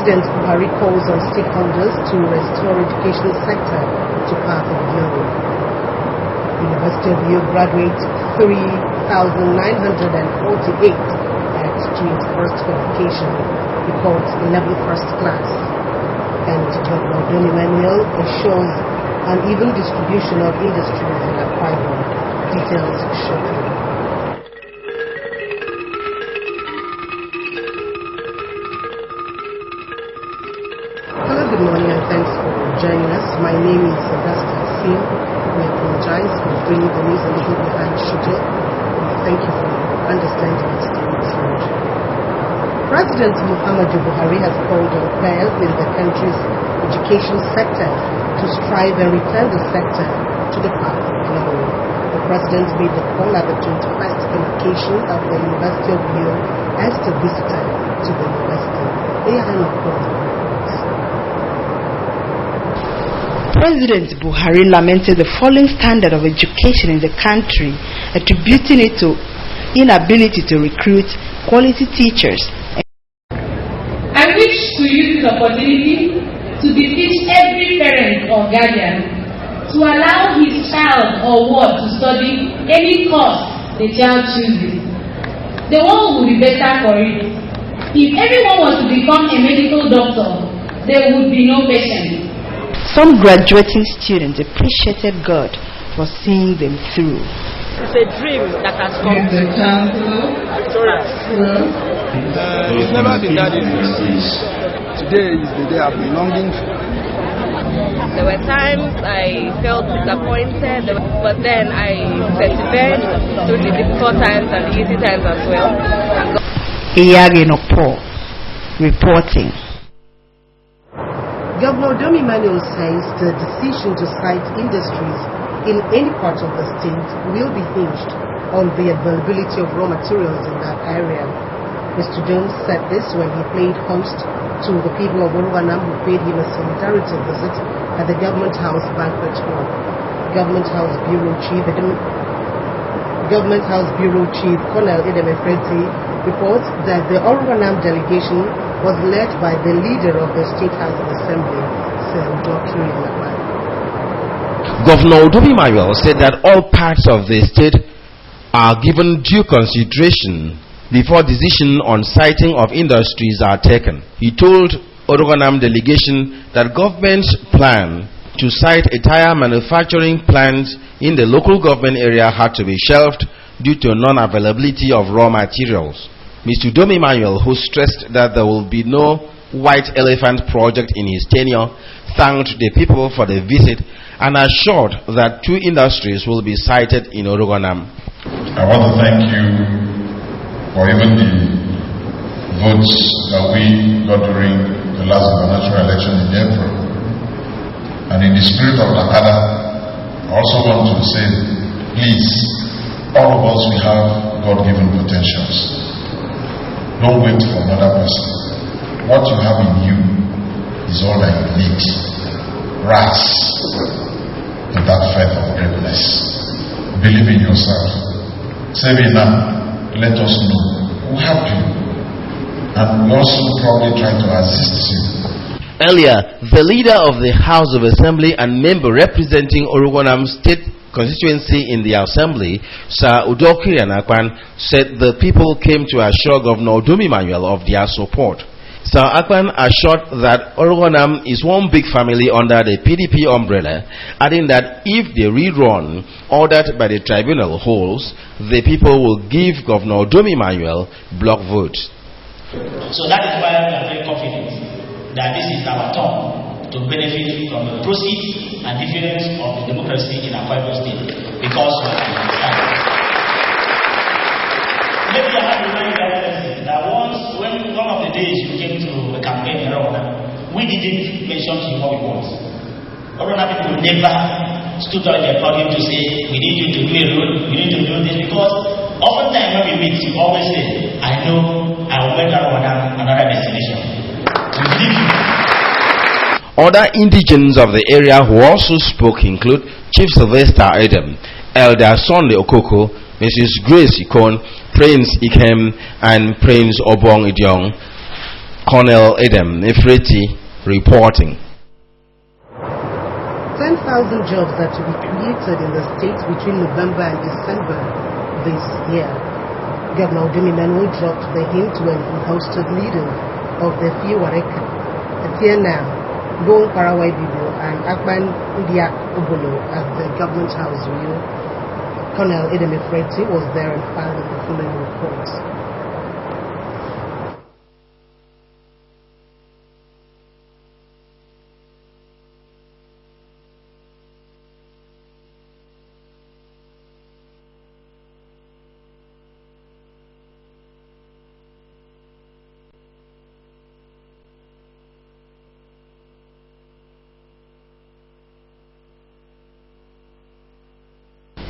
President Buhari calls on stakeholders to restore education sector to path of glory. University of Uyo graduates 3,948 at Street First Qualification, records 11th first class. And Governor Doni Manuel assures an even distribution of industries in Akwa Ibom. Details shortly. Hello, good morning, and thanks for joining us. My name is Augusta Sim. We apologize for bringing the news a little behind schedule. Thank you for understanding and staying tuned. President Muhammadu Buhari has called on players in the country's education sector to strive and return the sector to the path of glory. The president made the call at the 21st convocation of the University of Uyo as a visitor to the university. President Buhari lamented the falling standard of education in the country, attributing it to inability to recruit quality teachers. I wish to use this opportunity to beseech every parent or guardian to allow his child or ward to study any course the child chooses. The world will be better for it. If everyone was to become a medical doctor, there would be no patient. Some graduating students appreciated God for seeing them through. It's a dream that has come true. It's never been that easy. Today is the day I've been longing for. There were times I felt disappointed, but then I persevered through the difficult times and the easy times as well. Iyagenopo reporting. Governor Doni Manuel says the decision to cite industries in any part of the state will be hinged on the availability of raw materials in that area. Mr. Jones said this when he played host to the people of Orowanam who paid him a solidarity visit at the Government House banquet hall. Government House Bureau Chief Colonel Edem Efreti reports that the Orowanam delegation was led by the leader of the State House of Assembly, Sir Dr. Governor Udomi Manuel said that all parts of the state are given due consideration before decision on siting of industries are taken. He told Orowanam delegation that government's plan to site a tire manufacturing plant in the local government area had to be shelved due to non-availability of raw materials. Mr. Udomi Manuel, who stressed that there will be no white elephant project in his tenure, thanked the people for the visit and assured that 2 industries will be sited in Orowanam. I want to thank you for even the votes that we got during the last gubernatorial election in April. And in the spirit of Lakada, I also want to say, please, all of us, we have God-given potentials. Don't wait for another person. What you have in you is all that you need. Rise to that faith of greatness. Believe in yourself. Say it now. Let us know who helped you. And we also probably try to assist you. Earlier, the leader of the House of Assembly and member representing Orowanam State constituency in the assembly, Sir Udoki Akpan, said the people came to assure Governor Udomi Manuel of their support. Sir Akpan assured that Orowanam is one big family under the PDP umbrella, adding that if the rerun ordered by the tribunal holds, the people will give Governor Udomi Manuel block votes. So that is why we are very confident that this is our turn to benefit from the proceeds and dividends of the democracy in Akwa Ibom State, because we understand. Maybe I have to remind you that once, when one of the days you came to a campaign in Orowanam, we didn't mention to you what we want. Orowanam people never stood on their podium to say, we need you to do a road, we need to do this, because oftentimes when we meet, you always say, I know I will make Orowanam another destination. We believe you. Other indigents of the area who also spoke include Chief Sylvester Adam, Elder Sonle Okoko, Mrs. Grace Ikon, Prince Ikem, and Prince Obong Idiong. Colonel Adam Ifreti reporting. 10,000 jobs are to be created in the state between November and December this year. Governor Odum Emmanuel dropped the hint when he hosted leaders of the Fiwareka, Atiena, Gong Parawai Bibo, and Akban India Obolo at the Government House. Colonel Adam Ifreti was there and filed the following report.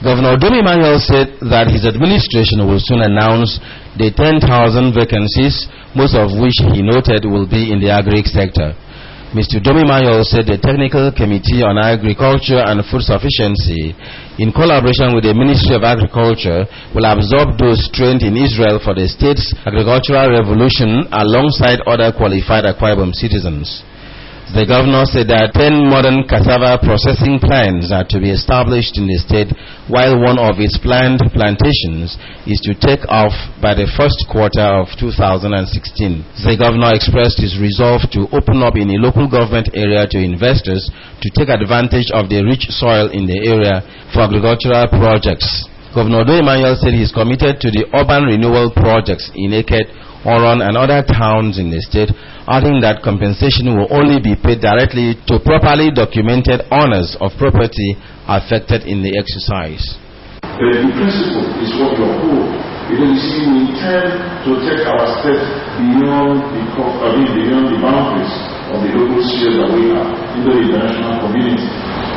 Governor Odum Emmanuel said that his administration will soon announce the 10,000 vacancies, most of which he noted will be in the agri sector. Mr. Odum Emmanuel said the Technical Committee on Agriculture and Food Sufficiency, in collaboration with the Ministry of Agriculture, will absorb those trained in Israel for the state's agricultural revolution alongside other qualified Akwa Ibom citizens. The governor said that 10 modern cassava processing plants are to be established in the state, while one of its planned plantations is to take off by the first quarter of 2016. The governor expressed his resolve to open up in a local government area to investors to take advantage of the rich soil in the area for agricultural projects. Governor Odum Emmanuel said he is committed to the urban renewal projects in Eket, Oron, and other towns in the state, adding that compensation will only be paid directly to properly documented owners of property affected in the exercise. The principle is what you are told. Because you see, we intend to take our step beyond the boundaries of the local sphere that we have into the international community.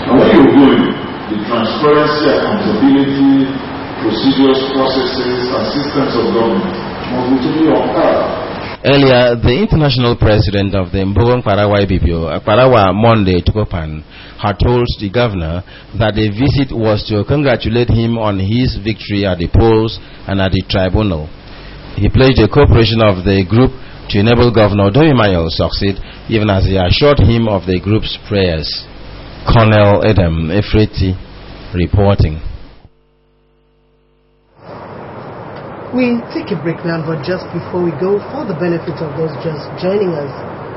And what you're doing, the transparency, accountability, procedures, processes, and systems of government must be totally upheld. Earlier, the international president of the Mbogong Parawai Bibio, Parawa Monde Tukopan, had told the governor that the visit was to congratulate him on his victory at the polls and at the tribunal. He pledged the cooperation of the group to enable Governor Odum Emmanuel succeed, even as he assured him of the group's prayers. Colonel Adam Ifreti reporting. We take a break now, but just before we go, for the benefit of those just joining us,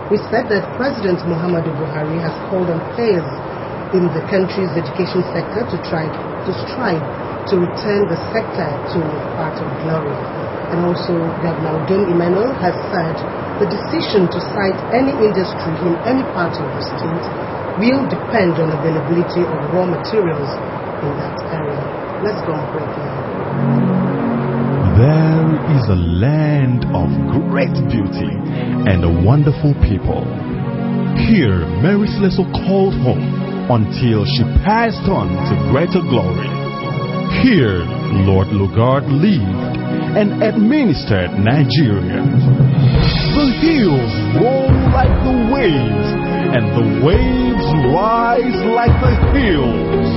we said that President Muhammadu Buhari has called on players in the country's education sector to strive to return the sector to a part of glory. And also, Governor Odum Emmanuel has said the decision to cite any industry in any part of the state will depend on availability of raw materials in that area. Let's go and break now. There is a land of great beauty and wonderful people. Here, Mary Slessor called home until she passed on to greater glory. Here, Lord Lugard lived and administered Nigeria. The hills roll like the waves, and the waves rise like the hills.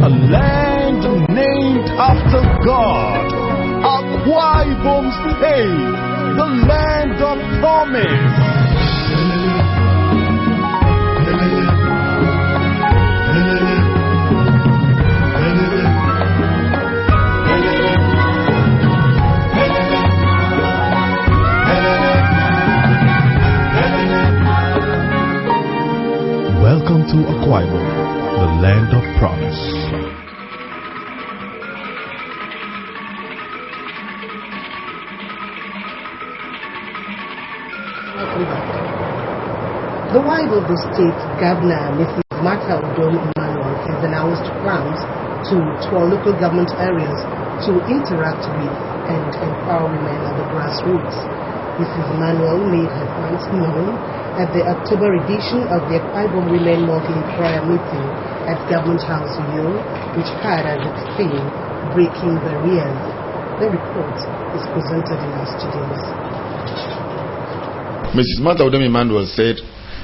A land named after God, Akwa Ibom State, the land of promise. Welcome to Akwa Ibom, the land of promise. The wife of the state governor, Mrs. Martha Odum Emmanuel, has announced plans to tour local government areas to interact with and empower women at the grassroots. Mrs. Emmanuel made her plans known at the October edition of the Akwa Ibom Women Monthly Prayer Meeting at Government House, which had as its theme, Breaking Barriers. The report is presented in our studios. Mrs. Martha Odum Emmanuel said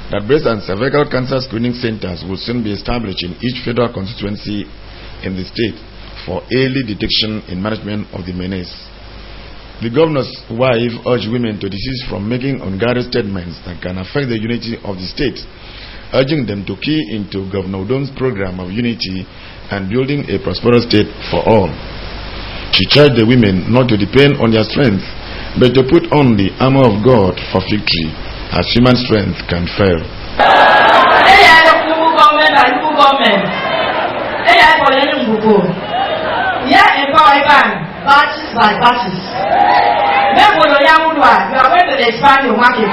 that breast and cervical cancer screening centers will soon be established in each federal constituency in the state for early detection and management of the menace. The governor's wife urged women to desist from making unguarded statements that can affect the unity of the state, urging them to key into Governor Udom's program of unity and building a prosperous state for all. She charged the women not to depend on their strength, but to put on the armor of God for victory, as human strength can fail. Batches by batches. You are going to expand your market.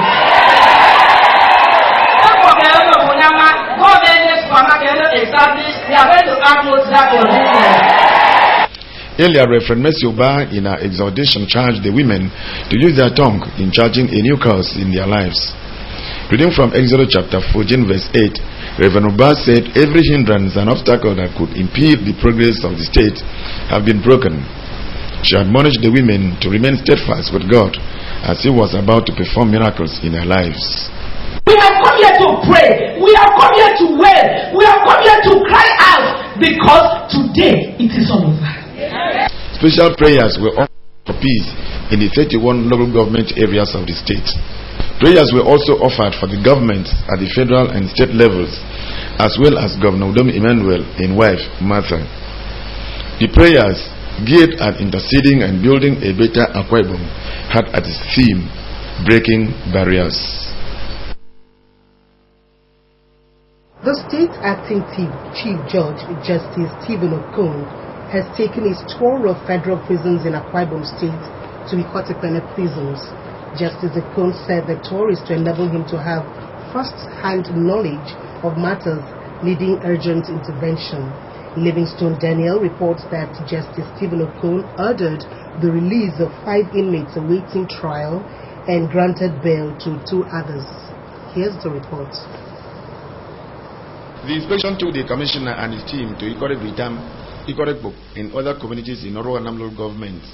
Earlier, Reverend Mercy Oba, in her exhortation, charged the women to use their tongue in charging a new course in their lives. Reading from Exodus chapter 14, verse 8, Reverend Oba said, "Every hindrance and obstacle that could impede the progress of the state have been broken." She admonished the women to remain steadfast with God as He was about to perform miracles in their lives. We have come here to pray. We have come here to wail. We have come here to cry out because today it is all over. Special prayers were offered for peace in the 31 local government areas of the state. Prayers were also offered for the government at the federal and state levels, as well as Governor Udom Emmanuel and wife Martha. The prayers geared at interceding and building a better Akwa Ibom had as its theme breaking barriers. The state acting Chief Judge Justice Stephen Okon has taken his tour of federal prisons in Akwa Ibom State to Ikotekwene prisons. Justice Okon said the tour is to enable him to have first-hand knowledge of matters needing urgent intervention. Livingstone Daniel reports that Justice Stephen Okon ordered the release of 5 inmates awaiting trial and granted bail to 2 others. Here's the report. The inspection took the commissioner and his team to Ikore Britam, Ikore Bok, and other communities in Oro and Namlo governments,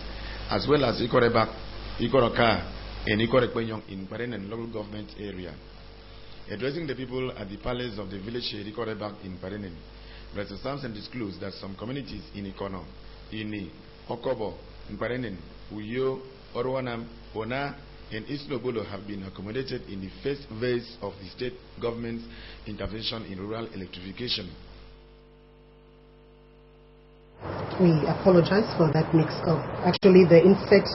as well as Ikore Bak, Ikore Ka, and Ikore Kwenyong in Paren and local government area. Addressing the people at the palace of the village Ikore Bak in Parenin, Mr. Samson disclosed that some communities in Ikono, Ini, Okobo, Mparenen, Uyo, Orwanam, Ona, and East Nobolo have been accommodated in the first phase of the state government's intervention in rural electrification. We apologize for that mix-up. Actually, the insert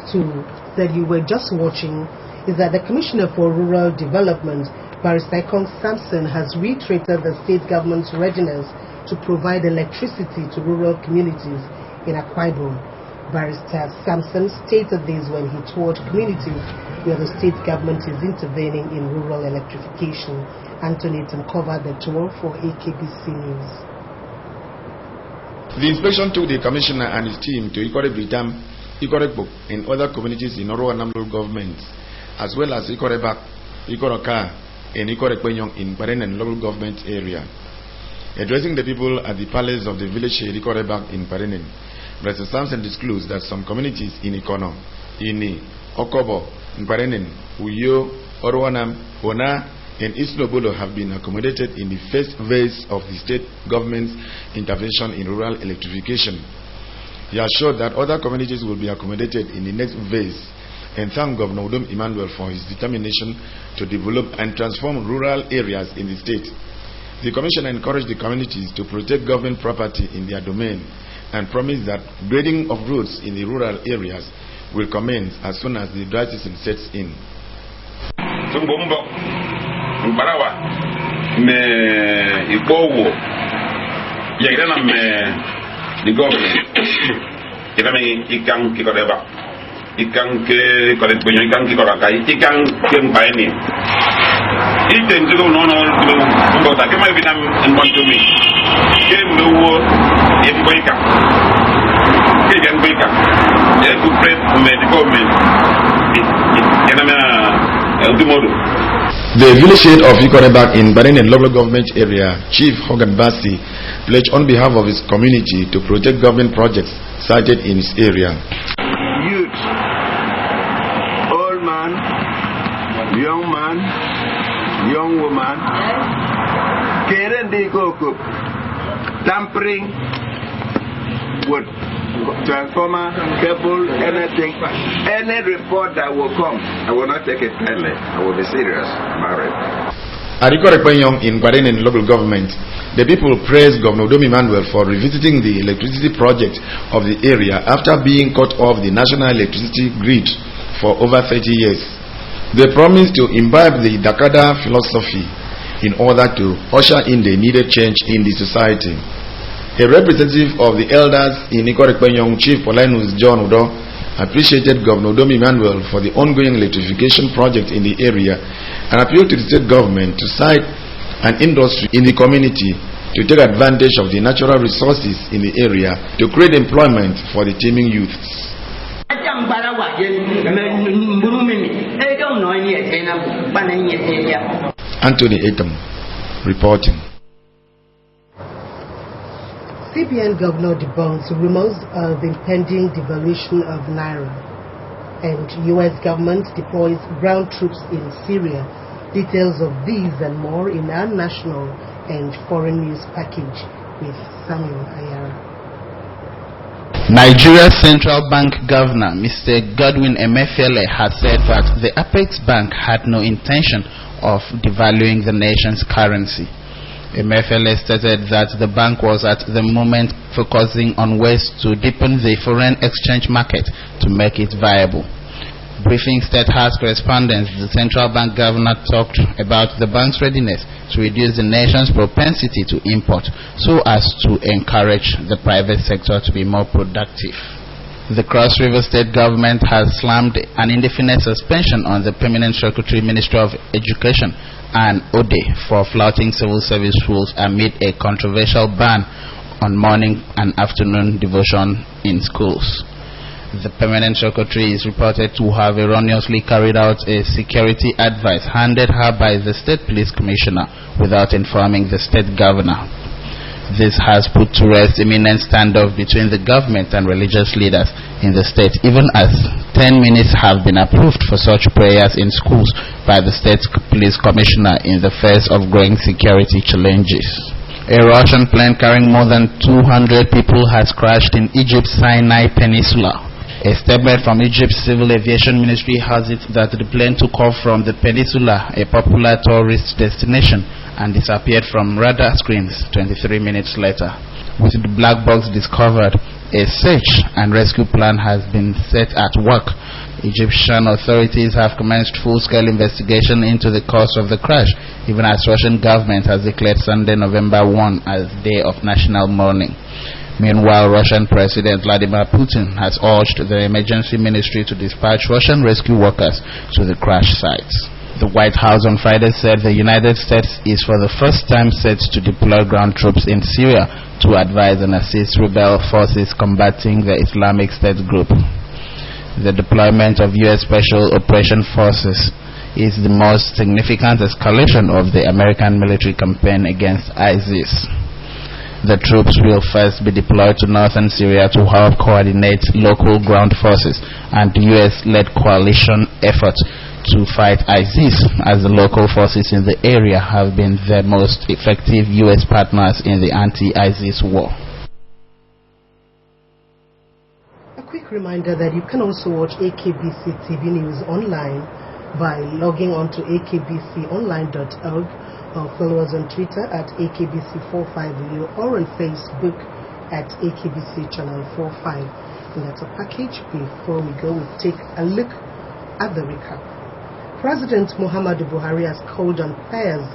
that you were just watching is that the Commissioner for Rural Development, Barrister Samson, has reiterated the state government's readiness to provide electricity to rural communities in Akwa Ibom. Barrister Samson stated this when he toured communities where the state government is intervening in rural electrification. Anthony covered the tour for AKBC News. The inspection took the commissioner and his team to Ikore Britam, Ikore Bok, and other communities in Oro and Namlo governments, as well as Ikore Bak, Ikore Ka, and Ikore Kwenyong in Paren and local government area. Addressing the people at the palace of the village Ikore Bak in Parenin, Mr. Samson disclosed that some communities in Ikono, Ini, Okobo, Parenin, Uyo, Orwanam, Ona, and East Nobolo have been accommodated in the first phase of the state government's intervention in rural electrification. He assured that other communities will be accommodated in the next phase and thanked Governor Udom Emmanuel for his determination to develop and transform rural areas in the state. The Commissioner encouraged the communities to protect government property in their domain and promised that grading of roads in the rural areas will commence as soon as the dry season sets in. Mbarawa me ibowo yagana me the government ila me ikang kikodeba ikang ke kole bonyo ikang kikorakai ikang ke mpaeni ite nzugo no mbota ke mai binam nmonto mi ke mwo emboika ke ganboika e to pray me the government yana me udumodo. The village head of Ikore Bak in Paren and local government area, Chief Hogan Basi, pledged on behalf of his community to protect government projects sited in his area. Youth, old man, young woman, Keren di Kokup, tampering with transformer, cable, anything. Any report that will come, I will not take it kindly. I will be serious about it. In Guardian local government, the people praised Governor Udomi Emmanuel for revisiting the electricity project of the area after being cut off the national electricity grid for over 30 years. They promised to imbibe the Dakada philosophy in order to usher in the needed change in the society. A representative of the elders in Ikorekpenyong, Chief Paulinus John Udo, appreciated Governor Udomi Emmanuel for the ongoing electrification project in the area and appealed to the state government to cite an industry in the community to take advantage of the natural resources in the area to create employment for the teeming youths. Anthony Etam reporting. CBN Governor debunks rumors of impending devaluation of Naira, and U.S. government deploys ground troops in Syria. Details of these and more in our national and foreign news package with Samuel Ayara. Nigeria's central bank governor, Mr. Godwin Emefiele, has said that the Apex Bank had no intention of devaluing the nation's currency. Emefiele stated that the bank was at the moment focusing on ways to deepen the foreign exchange market to make it viable. Briefing State House correspondents, the central bank governor talked about the bank's readiness to reduce the nation's propensity to import so as to encourage the private sector to be more productive. The Cross River State government has slammed an indefinite suspension on the Permanent Secretary, Ministry of Education, and Ode for flouting civil service rules amid a controversial ban on morning and afternoon devotion in schools. The Permanent Secretary is reported to have erroneously carried out a security advice handed her by the State Police Commissioner without informing the State Governor. This has put to rest imminent standoff between the government and religious leaders in the state, even as 10 minutes have been approved for such prayers in schools by the State Police Commissioner in the face of growing security challenges. A Russian plane carrying more than 200 people has crashed in Egypt's Sinai Peninsula. A statement from Egypt's Civil Aviation Ministry has it that the plane took off from the peninsula, a popular tourist destination, and disappeared from radar screens 23 minutes later. With the black box discovered, a search and rescue plan has been set at work. Egyptian authorities have commenced full-scale investigation into the cause of the crash, even as Russian government has declared Sunday, November 1 as Day of National Mourning. Meanwhile, Russian President Vladimir Putin has urged the emergency ministry to dispatch Russian rescue workers to the crash sites. The White House on Friday said the United States is for the first time set to deploy ground troops in Syria to advise and assist rebel forces combating the Islamic State group. The deployment of U.S. Special Operation Forces is the most significant escalation of the American military campaign against ISIS. The troops will first be deployed to northern Syria to help coordinate local ground forces and U.S.-led coalition efforts to fight ISIS, as the local forces in the area have been the most effective U.S. partners in the anti-ISIS war. A quick reminder that you can also watch AKBC TV News online by logging on to akbconline.org, or follow us on Twitter at AKBC450 or on Facebook at AKBC Channel 45. And that's a package. Before we go, we'll take a look at the recap. President Muhammadu Buhari has called on players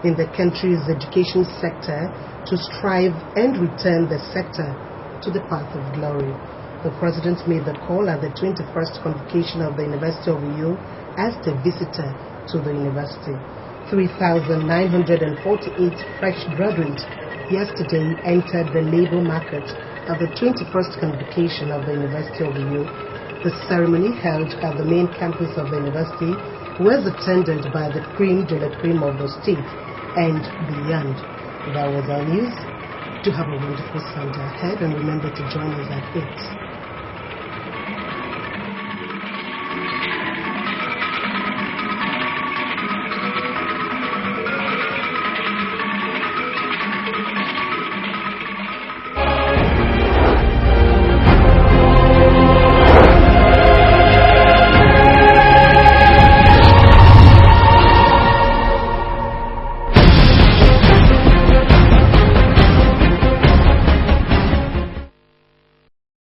in the country's education sector to strive and return the sector to the path of glory. The president made that call at the 21st convocation of the University of Uyo as the visitor to the university. 3,948 fresh graduates yesterday entered the labor market at the 21st convocation of the University of Uyo. The ceremony held at the main campus of the university was attended by the cream de la cream of the state and beyond. That was our news. Do have a wonderful Sunday ahead, and remember to join us at 8.